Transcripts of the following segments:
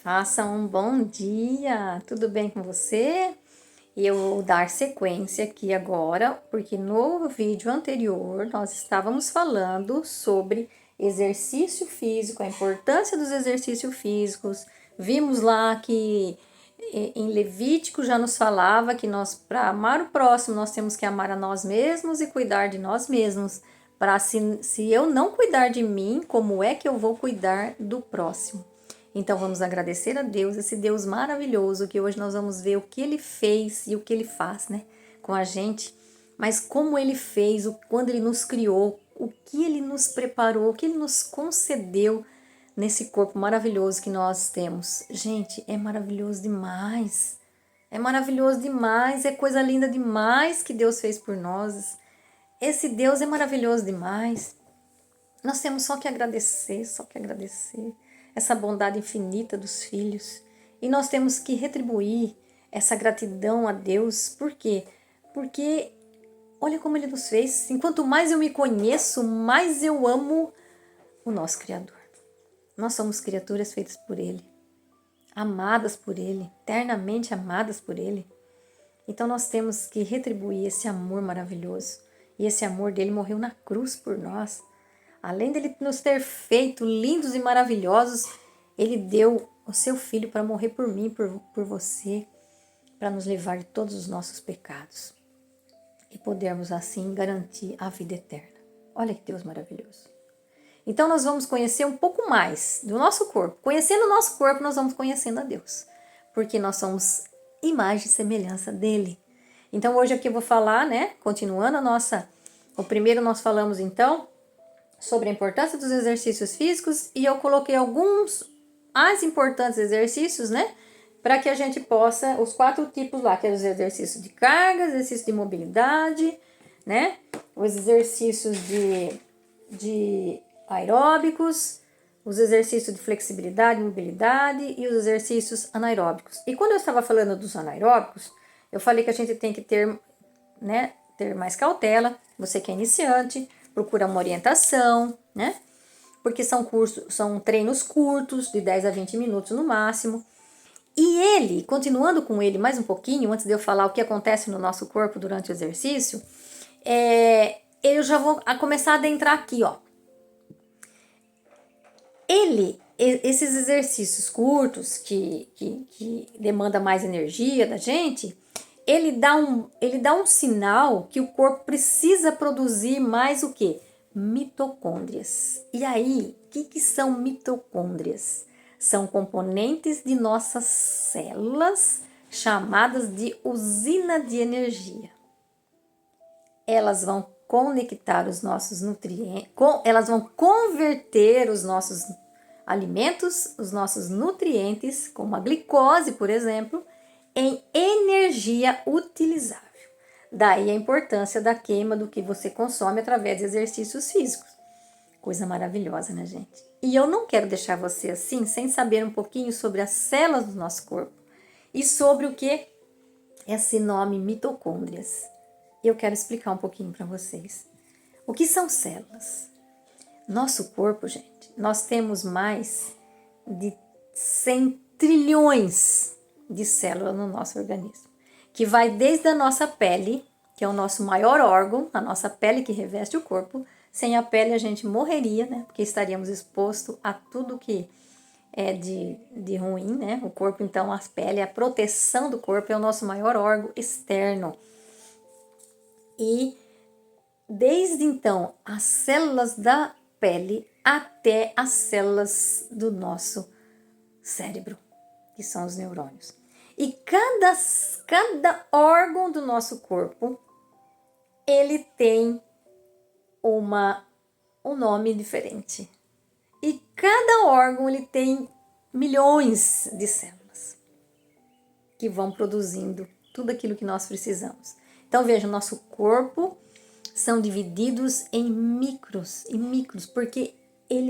Faça um bom dia, tudo bem com você? E eu vou dar sequência aqui agora, porque no vídeo anterior nós estávamos falando sobre exercício físico, a importância dos exercícios físicos. Vimos lá que em Levítico já nos falava que nós, para amar o próximo, nós temos que amar a nós mesmos e cuidar de nós mesmos. Para se eu não cuidar de mim, como é que eu vou cuidar do próximo? Então vamos agradecer a Deus, esse Deus maravilhoso, que hoje nós vamos ver o que Ele fez e o que Ele faz, né, com a gente. Mas como Ele fez, quando Ele nos criou, o que Ele nos preparou, o que Ele nos concedeu nesse corpo maravilhoso que nós temos. Gente, é maravilhoso demais. É maravilhoso demais, é coisa linda demais que Deus fez por nós. Esse Deus é maravilhoso demais. Nós temos só que agradecer, essa bondade infinita dos filhos. E nós temos que retribuir essa gratidão a Deus. Por quê? Porque olha como Ele nos fez. Enquanto mais eu me conheço, mais eu amo o nosso Criador. Nós somos criaturas feitas por Ele, amadas por Ele, eternamente amadas por Ele. Então nós temos que retribuir esse amor maravilhoso. E esse amor dele morreu na cruz por nós. Além dele nos ter feito lindos e maravilhosos, ele deu o seu filho para morrer por mim, por você, para nos livrar de todos os nossos pecados e podermos assim garantir a vida eterna. Olha que Deus maravilhoso. Então nós vamos conhecer um pouco mais do nosso corpo. Conhecendo o nosso corpo, nós vamos conhecendo a Deus, porque nós somos imagem e semelhança dele. Então hoje aqui eu vou falar, né, continuando o primeiro nós falamos então sobre a importância dos exercícios físicos e eu coloquei alguns mais importantes exercícios, né, para que a gente possa, os 4 tipos lá, que é os exercícios de carga, exercício de mobilidade, né, os exercícios de aeróbicos, os exercícios de flexibilidade, mobilidade e os exercícios anaeróbicos. E quando eu estava falando dos anaeróbicos, eu falei que a gente tem que ter, né, ter mais cautela. Você que é iniciante, procura uma orientação, né? Porque são treinos curtos, de 10 a 20 minutos no máximo. E ele, continuando com ele mais um pouquinho, antes de eu falar o que acontece no nosso corpo durante o exercício, eu já vou começar a adentrar aqui, ó. Esses exercícios curtos, que demanda mais energia da gente, ele dá um sinal que o corpo precisa produzir mais o quê? Mitocôndrias. E aí, o que são mitocôndrias? São componentes de nossas células chamadas de usina de energia. Elas vão conectar os nossos nutrientes, elas vão converter os nossos alimentos, os nossos nutrientes, como a glicose, por exemplo, em energia utilizável. Daí a importância da queima do que você consome através de exercícios físicos. Coisa maravilhosa, né, gente? E eu não quero deixar você assim, sem saber um pouquinho sobre as células do nosso corpo e sobre o que é esse nome mitocôndrias. Eu quero explicar um pouquinho para vocês. O que são células? Nosso corpo, gente, nós temos mais de 100 trilhões de células no nosso organismo, que vai desde a nossa pele, que é o nosso maior órgão, a nossa pele que reveste o corpo. Sem a pele a gente morreria, né? Porque estaríamos expostos a tudo que é de ruim, né? O corpo, então, a pele, a proteção do corpo é o nosso maior órgão externo. E desde então, as células da pele até as células do nosso cérebro, que são os neurônios. E cada órgão do nosso corpo, ele tem um nome diferente. E cada órgão, ele tem milhões de células que vão produzindo tudo aquilo que nós precisamos. Então, veja, o nosso corpo são divididos em micros, porque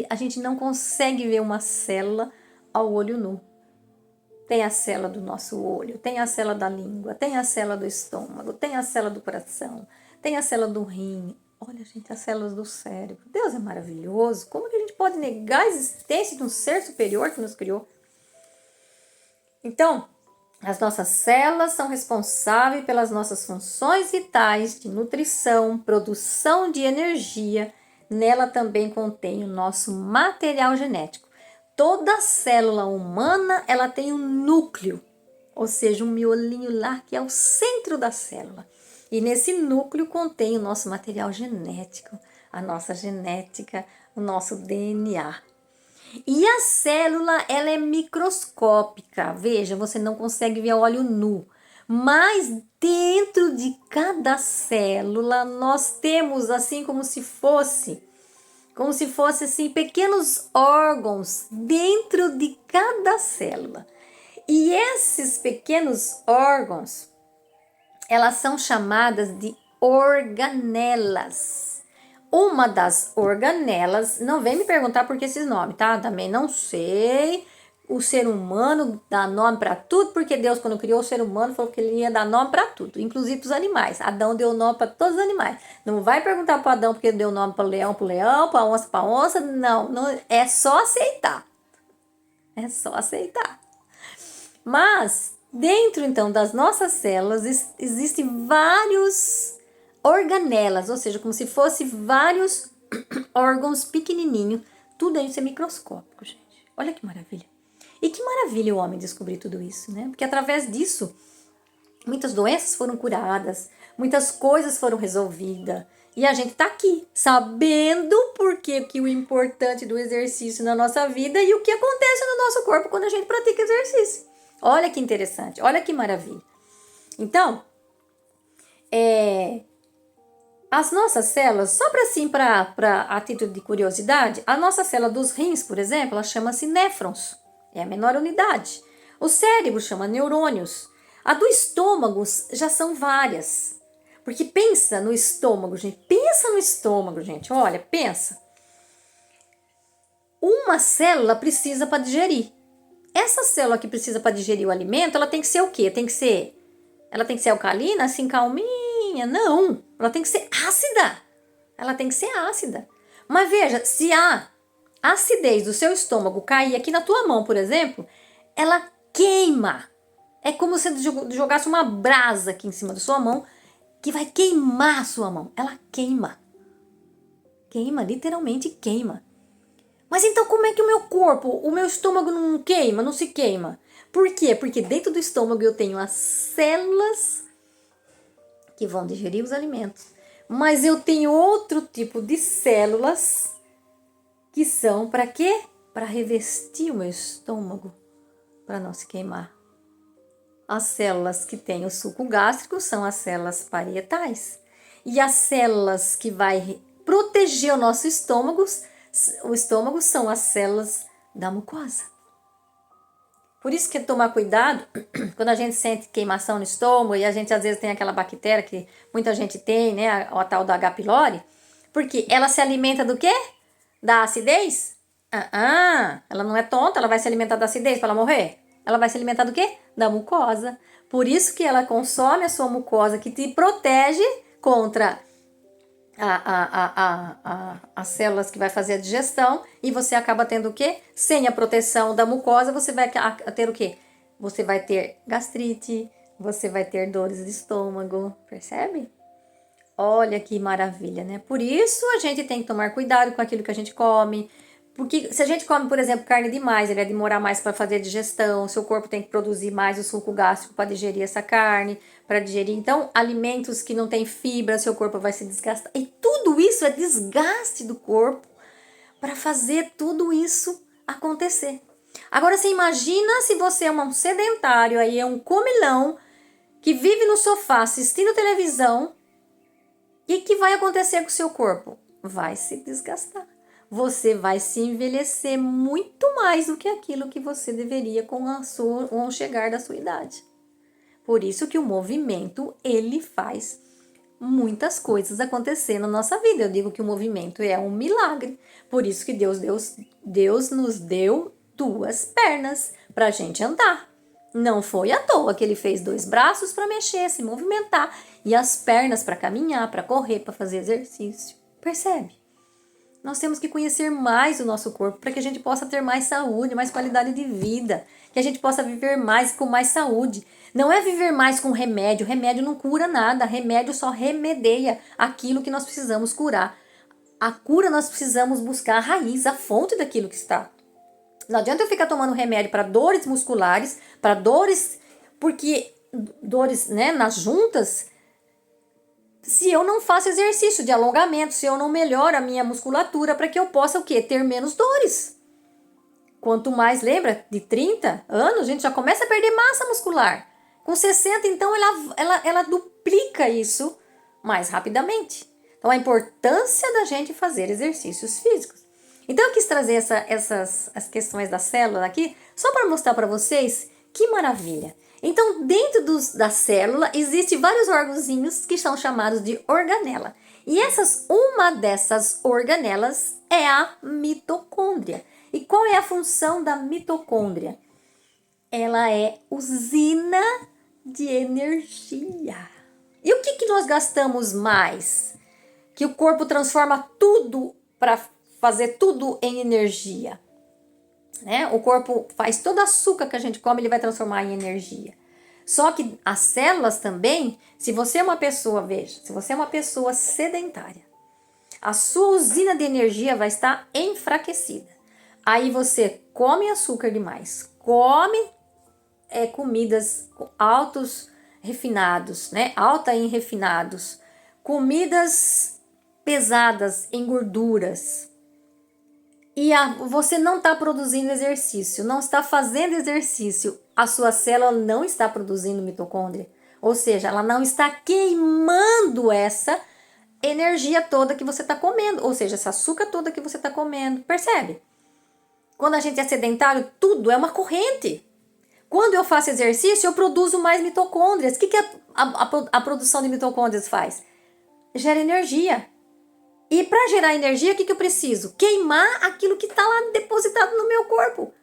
a gente não consegue ver uma célula ao olho nu. Tem a célula do nosso olho, tem a célula da língua, tem a célula do estômago, tem a célula do coração, tem a célula do rim. Olha, gente, as células do cérebro. Deus é maravilhoso. Como que a gente pode negar a existência de um ser superior que nos criou? Então, as nossas células são responsáveis pelas nossas funções vitais de nutrição, produção de energia. Nela também contém o nosso material genético. Toda célula humana, ela tem um núcleo, ou seja, um miolinho lá que é o centro da célula. E nesse núcleo contém o nosso material genético, a nossa genética, o nosso DNA. E a célula, ela é microscópica. Veja, você não consegue ver a olho nu. Mas dentro de cada célula, nós temos assim como se fosse assim pequenos órgãos dentro de cada célula. E esses pequenos órgãos, elas são chamadas de organelas. Uma das organelas, não vem me perguntar por que esses nomes, tá? Também não sei. O ser humano dá nome para tudo, porque Deus, quando criou o ser humano, falou que ele ia dar nome para tudo, inclusive para os animais. Adão deu nome para todos os animais. Não vai perguntar para Adão porque deu nome para leão, para onça. Não, não, é só aceitar. É só aceitar. Mas, dentro então das nossas células, existem vários organelas, ou seja, como se fosse vários órgãos pequenininhos. Tudo isso é microscópico, gente. Olha que maravilha. E que maravilha o homem descobrir tudo isso, né? Porque através disso, muitas doenças foram curadas, muitas coisas foram resolvidas. E a gente tá aqui, sabendo que o importante do exercício na nossa vida e o que acontece no nosso corpo quando a gente pratica exercício. Olha que interessante, olha que maravilha. Então, as nossas células, só para assim, para a título de curiosidade, a nossa célula dos rins, por exemplo, ela chama-se néfrons, é a menor unidade. O cérebro chama neurônios. A do estômago já são várias. Porque pensa no estômago, gente, olha, pensa. Uma célula precisa para digerir. Essa célula que precisa para digerir o alimento, ela tem que ser o quê? Ela tem que ser alcalina, assim, calminha? Não, ela tem que ser ácida. Ela tem que ser ácida. Mas veja, se a acidez do seu estômago cair aqui na tua mão, por exemplo, ela queima. É como se jogasse uma brasa aqui em cima da sua mão, que vai queimar a sua mão. Ela queima. Queima, literalmente queima. Mas então como é que o meu estômago não queima, não se queima? Por quê? Porque dentro do estômago eu tenho as células que vão digerir os alimentos. Mas eu tenho outro tipo de células que são para quê? Para revestir o meu estômago, para não se queimar. As células que têm o suco gástrico são as células parietais. E as células que vai proteger o nosso estômago são as células da mucosa. Por isso que é tomar cuidado quando a gente sente queimação no estômago e a gente às vezes tem aquela bactéria que muita gente tem, né, a tal da H. pylori, porque ela se alimenta do quê? Da acidez? Ela não é tonta, ela vai se alimentar da acidez para ela morrer? Ela vai se alimentar do quê? Da mucosa. Por isso que ela consome a sua mucosa, que te protege contra as células que vai fazer a digestão, e você acaba tendo o quê? Sem a proteção da mucosa, você vai ter o quê? Você vai ter gastrite, você vai ter dores de estômago, percebe? Olha que maravilha, né? Por isso a gente tem que tomar cuidado com aquilo que a gente come. Porque se a gente come, por exemplo, carne demais, ele vai demorar mais para fazer a digestão, seu corpo tem que produzir mais o suco gástrico para digerir essa carne, para digerir. Então, alimentos que não têm fibra, seu corpo vai se desgastar. E tudo isso é desgaste do corpo para fazer tudo isso acontecer. Agora, você imagina se você é um sedentário, aí é um comilão, que vive no sofá assistindo televisão, e o que vai acontecer com o seu corpo? Vai se desgastar. Você vai se envelhecer muito mais do que aquilo que você deveria com o chegar da sua idade. Por isso que o movimento, ele faz muitas coisas acontecer na nossa vida. Eu digo que o movimento é um milagre. Por isso que Deus nos deu 2 pernas para a gente andar. Não foi à toa que ele fez 2 braços para mexer, se movimentar, e as pernas para caminhar, para correr, para fazer exercício. Percebe? Nós temos que conhecer mais o nosso corpo para que a gente possa ter mais saúde, mais qualidade de vida, que a gente possa viver mais com mais saúde. Não é viver mais com remédio. Remédio não cura nada. Remédio só remedeia aquilo que nós precisamos curar. A cura nós precisamos buscar a raiz, a fonte daquilo que está. Não adianta eu ficar tomando remédio para dores musculares, para dores, porque dores, né, nas juntas, se eu não faço exercício de alongamento, se eu não melhoro a minha musculatura para que eu possa o quê? Ter menos dores. Quanto mais, lembra, de 30 anos, a gente já começa a perder massa muscular. Com 60, então, ela duplica isso mais rapidamente. Então, a importância da gente fazer exercícios físicos. Então, eu quis trazer as questões da célula aqui, só para mostrar para vocês que maravilha. Então, dentro da célula, existem vários órgãozinhos que são chamados de organela. E uma dessas organelas é a mitocôndria. E qual é a função da mitocôndria? Ela é usina de energia. E o que nós gastamos mais? Que o corpo transforma tudo para fazer tudo em energia. Né? O corpo faz todo açúcar que a gente come, ele vai transformar em energia. Só que as células também, se você é uma pessoa, veja, se você é uma pessoa sedentária, a sua usina de energia vai estar enfraquecida. Aí você come açúcar demais, come comidas altos refinados, né? Alta em refinados, comidas pesadas em gorduras. E você não está produzindo exercício, não está fazendo exercício, a sua célula não está produzindo mitocôndria. Ou seja, ela não está queimando essa energia toda que você está comendo, ou seja, esse açúcar toda que você está comendo. Percebe? Quando a gente é sedentário, tudo é uma corrente. Quando eu faço exercício, eu produzo mais mitocôndrias. O que a produção de mitocôndrias faz? Gera energia. E para gerar energia, o que eu preciso? Queimar aquilo que está lá depositado no meu corpo.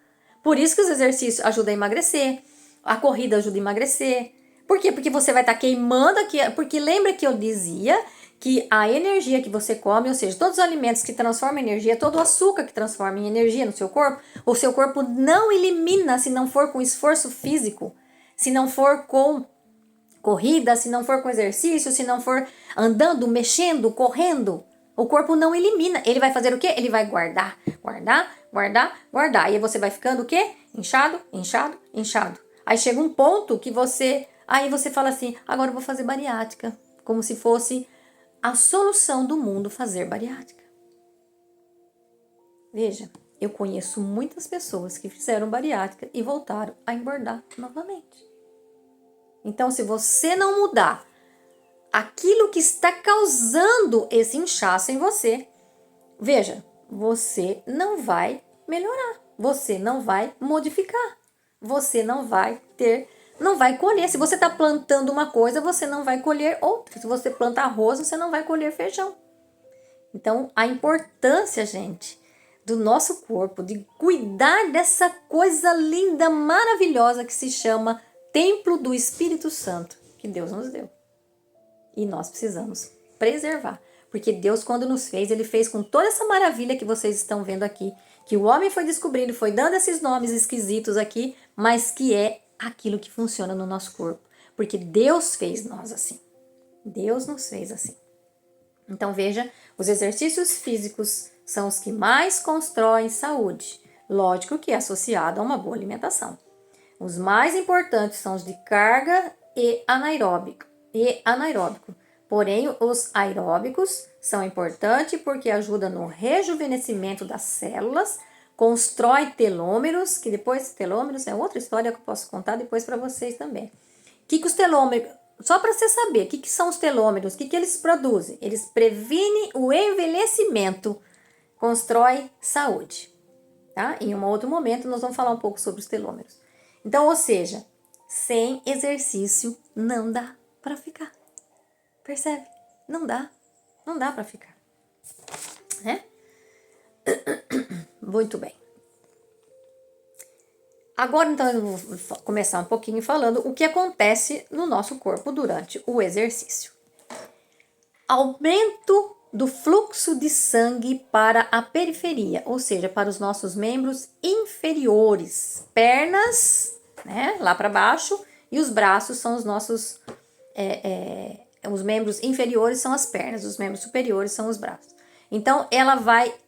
Por isso que os exercícios ajudam a emagrecer, a corrida ajuda a emagrecer. Por quê? Porque você vai estar queimando aqui. Porque lembra que eu dizia que a energia que você come, ou seja, todos os alimentos que transformam em energia, todo o açúcar que transforma em energia no seu corpo, o seu corpo não elimina se não for com esforço físico, se não for com corrida, se não for com exercício, se não for andando, mexendo, correndo. O corpo não elimina. Ele vai fazer o quê? Ele vai guardar, guardar, guardar, guardar. E aí você vai ficando o quê? Inchado, inchado, inchado. Aí chega um ponto que aí você fala assim, agora eu vou fazer bariátrica. Como se fosse a solução do mundo fazer bariátrica. Veja, eu conheço muitas pessoas que fizeram bariátrica e voltaram a engordar novamente. Então, se você não mudar aquilo que está causando esse inchaço em você, veja, você não vai melhorar, você não vai modificar, você não vai colher. Se você está plantando uma coisa, você não vai colher outra. Se você planta arroz, você não vai colher feijão. Então, a importância, gente, do nosso corpo, de cuidar dessa coisa linda, maravilhosa que se chama Templo do Espírito Santo, que Deus nos deu. E nós precisamos preservar. Porque Deus, quando nos fez, Ele fez com toda essa maravilha que vocês estão vendo aqui, que o homem foi descobrindo, foi dando esses nomes esquisitos aqui, mas que é aquilo que funciona no nosso corpo. Porque Deus fez nós assim. Deus nos fez assim. Então veja, os exercícios físicos são os que mais constroem saúde. Lógico que é associado a uma boa alimentação. Os mais importantes são os de carga e anaeróbico. Porém, os aeróbicos são importantes porque ajudam no rejuvenescimento das células, constrói telômeros, que depois telômeros é outra história que eu posso contar depois para vocês também. O que os telômeros, só para você saber, o que são os telômeros, o que eles produzem? Eles previnem o envelhecimento, constrói saúde, tá? Em um outro momento nós vamos falar um pouco sobre os telômeros. Então, ou seja, sem exercício não dá para ficar. Percebe? Não dá para ficar, né? Muito bem. Agora, então, eu vou começar um pouquinho falando o que acontece no nosso corpo durante o exercício. Aumento do fluxo de sangue para a periferia, ou seja, para os nossos membros inferiores, pernas, né, lá para baixo, e os braços são os nossos, os membros inferiores são as pernas, os membros superiores são os braços. Então, ela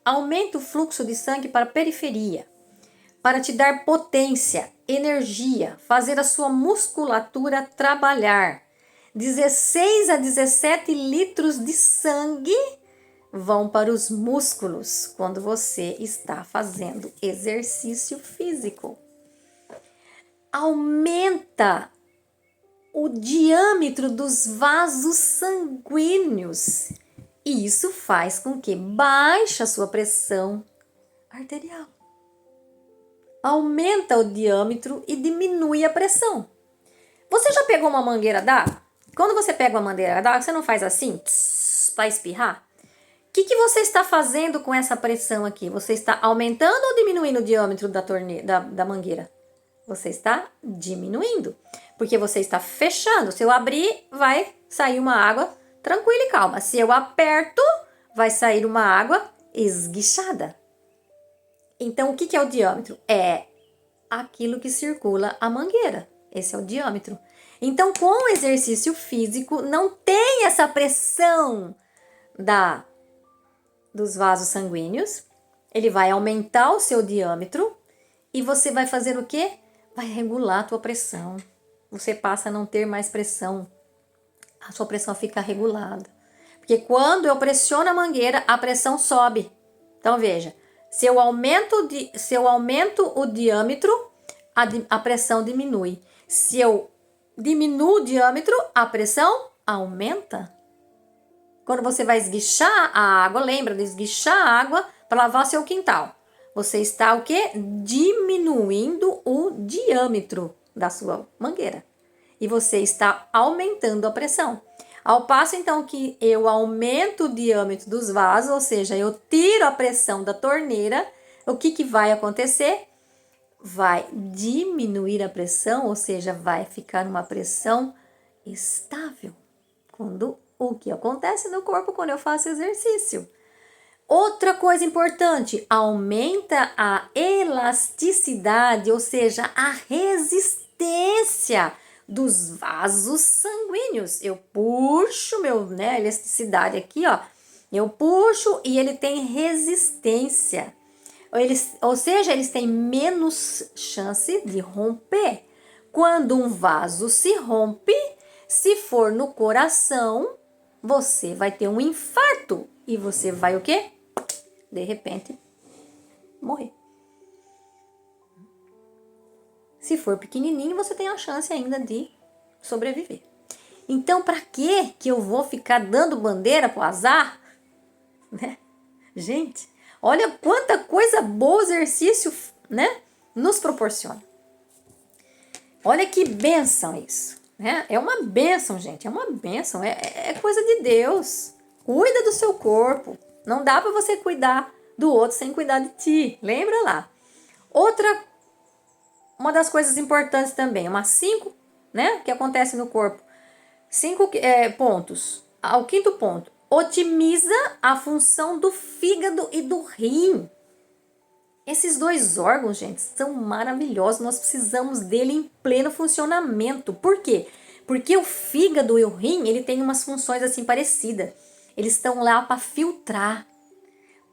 aumenta o fluxo de sangue para a periferia, para te dar potência, energia, fazer a sua musculatura trabalhar. 16 a 17 litros de sangue vão para os músculos quando você está fazendo exercício físico. Aumenta o diâmetro dos vasos sanguíneos e isso faz com que baixe a sua pressão arterial. Aumenta o diâmetro e diminui a pressão. Você já pegou uma mangueira d'água? Quando você pega uma mangueira d'água, você não faz assim para espirrar? O que você está fazendo com essa pressão aqui? Você está aumentando ou diminuindo o diâmetro da mangueira? Você está diminuindo, porque você está fechando. Se eu abrir, vai sair uma água tranquila e calma. Se eu aperto, vai sair uma água esguichada. Então, o que é o diâmetro? É aquilo que circula a mangueira. Esse é o diâmetro. Então, com o exercício físico, não tem essa pressão dos vasos sanguíneos. Ele vai aumentar o seu diâmetro e você vai fazer o quê? Vai regular a tua pressão. Você passa a não ter mais pressão. A sua pressão fica regulada. Porque quando eu pressiono a mangueira, a pressão sobe. Então, veja. Se eu aumento o diâmetro, a pressão diminui. Se eu diminuo o diâmetro, a pressão aumenta. Quando você vai esguichar a água, lembra de esguichar a água para lavar seu quintal. Você está o quê? Diminuindo o diâmetro da sua mangueira. E você está aumentando a pressão. Ao passo, então, que eu aumento o diâmetro dos vasos, ou seja, eu tiro a pressão da torneira, o que vai acontecer? Vai diminuir a pressão, ou seja, vai ficar uma pressão estável. O que acontece no corpo quando eu faço exercício? Outra coisa importante, aumenta a elasticidade, ou seja, a resistência dos vasos sanguíneos. Eu puxo elasticidade aqui, ó. Eu puxo e ele tem resistência. Ou seja, eles têm menos chance de romper. Quando um vaso se rompe, se for no coração, você vai ter um infarto e você vai o quê? De repente, morrer. Se for pequenininho, você tem a chance ainda de sobreviver. Então, para que eu vou ficar dando bandeira pro azar? Né? Gente, olha quanta coisa boa o exercício, né, nos proporciona. Olha que bênção isso, né? É uma bênção, gente, é uma bênção, é coisa de Deus. Cuida do seu corpo. Não dá para você cuidar do outro sem cuidar de ti. Lembra lá. Uma das coisas importantes também, umas 5, né, que acontece no corpo. 5 pontos. O quinto ponto, otimiza a função do fígado e do rim. Esses dois órgãos, gente, são maravilhosos. Nós precisamos dele em pleno funcionamento. Por quê? Porque o fígado e o rim, ele tem umas funções assim parecidas. Eles estão lá para filtrar,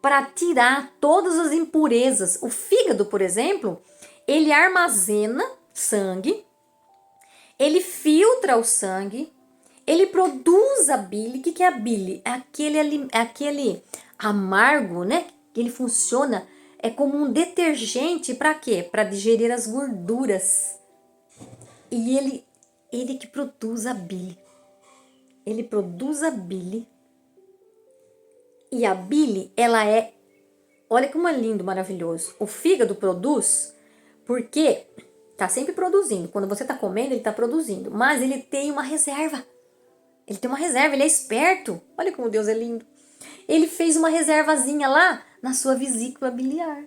para tirar todas as impurezas. O fígado, por exemplo, ele armazena sangue, ele filtra o sangue, ele produz a bile. O que é a bile? É aquele amargo, né? Que ele funciona como um detergente para quê? Para digerir as gorduras. E ele que produz a bile. Ele produz a bile. E a bile, ela olha como é lindo, maravilhoso. O fígado produz porque tá sempre produzindo. Quando você tá comendo, ele tá produzindo. Mas ele tem uma reserva. Ele é esperto. Olha como Deus é lindo. Ele fez uma reservazinha lá na sua vesícula biliar.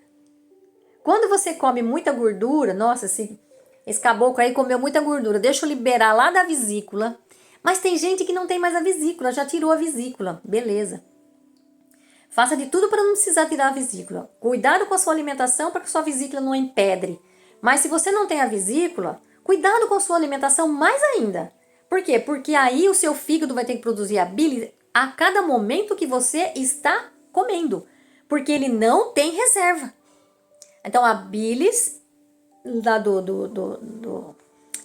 Quando você come muita gordura, nossa, esse caboclo aí comeu muita gordura, deixa eu liberar lá da vesícula. Mas tem gente que não tem mais a vesícula, já tirou a vesícula, beleza. Faça de tudo para não precisar tirar a vesícula. Cuidado com a sua alimentação para que sua vesícula não empedre. Mas se você não tem a vesícula, cuidado com a sua alimentação mais ainda. Por quê? Porque aí o seu fígado vai ter que produzir a bilis a cada momento que você está comendo. Porque ele não tem reserva. Então a bilis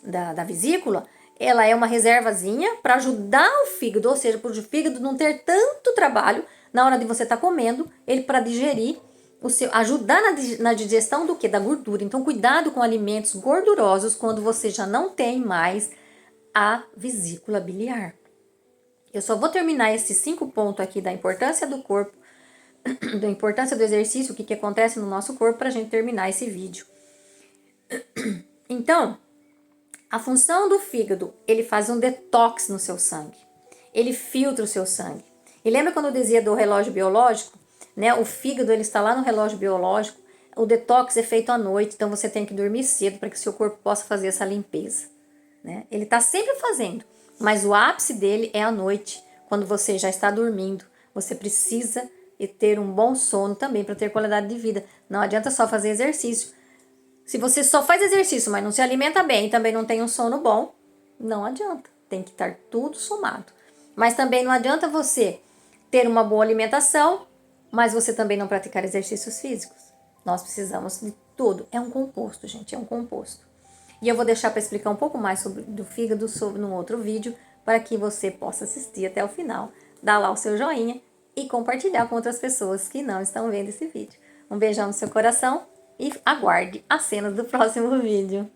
da vesícula, ela é uma reservazinha para ajudar o fígado, ou seja, para o fígado não ter tanto trabalho na hora de você estar comendo, ele para digerir, ajudar na digestão do que? Da gordura. Então cuidado com alimentos gordurosos quando você já não tem mais a vesícula biliar. Eu só vou terminar esses 5 pontos aqui da importância do corpo, da importância do exercício, o que acontece no nosso corpo, para a gente terminar esse vídeo. Então, a função do fígado, ele faz um detox no seu sangue. Ele filtra o seu sangue. E lembra quando eu dizia do relógio biológico? Né? O fígado, ele está lá no relógio biológico. O detox é feito à noite, então você tem que dormir cedo para que o seu corpo possa fazer essa limpeza. Né? Ele está sempre fazendo, mas o ápice dele é à noite, quando você já está dormindo. Você precisa ter um bom sono também para ter qualidade de vida. Não adianta só fazer exercício. Se você só faz exercício, mas não se alimenta bem e também não tem um sono bom, não adianta. Tem que estar tudo somado. Mas também não adianta você ter uma boa alimentação, mas você também não praticar exercícios físicos. Nós precisamos de tudo. É um composto, gente, é um composto. E eu vou deixar para explicar um pouco mais sobre do fígado num outro vídeo, para que você possa assistir até o final, dar lá o seu joinha e compartilhar com outras pessoas que não estão vendo esse vídeo. Um beijão no seu coração e aguarde as cenas do próximo vídeo.